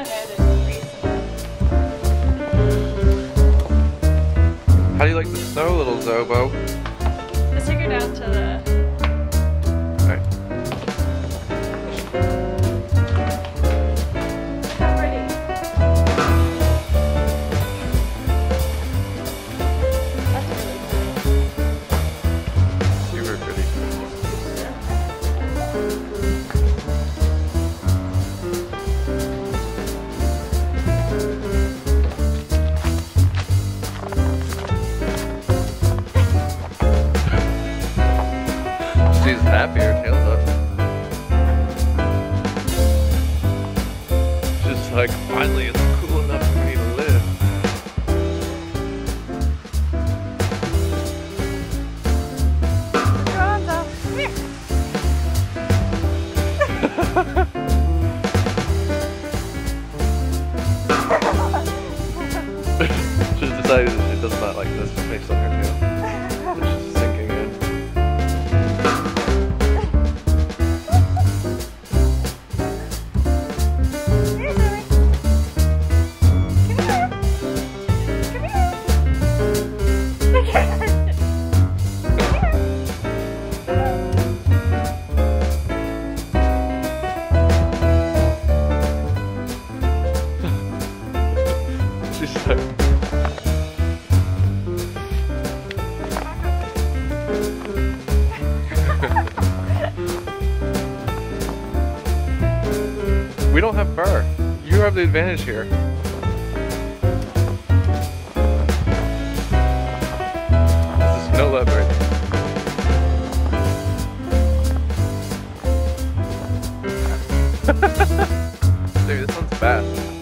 in there to grease them. How do you like the snow, little Zobo? Let's take her down to the... Alright. How pretty. That's really pretty. Super pretty. She's happy, her tail's up. She's like, finally it's cool enough for me to live. She's decided that she does not like this face on her tail. She's sinking in. She's so... We don't have fur. You have the advantage here. This is no leopard. Dude, this one's fast.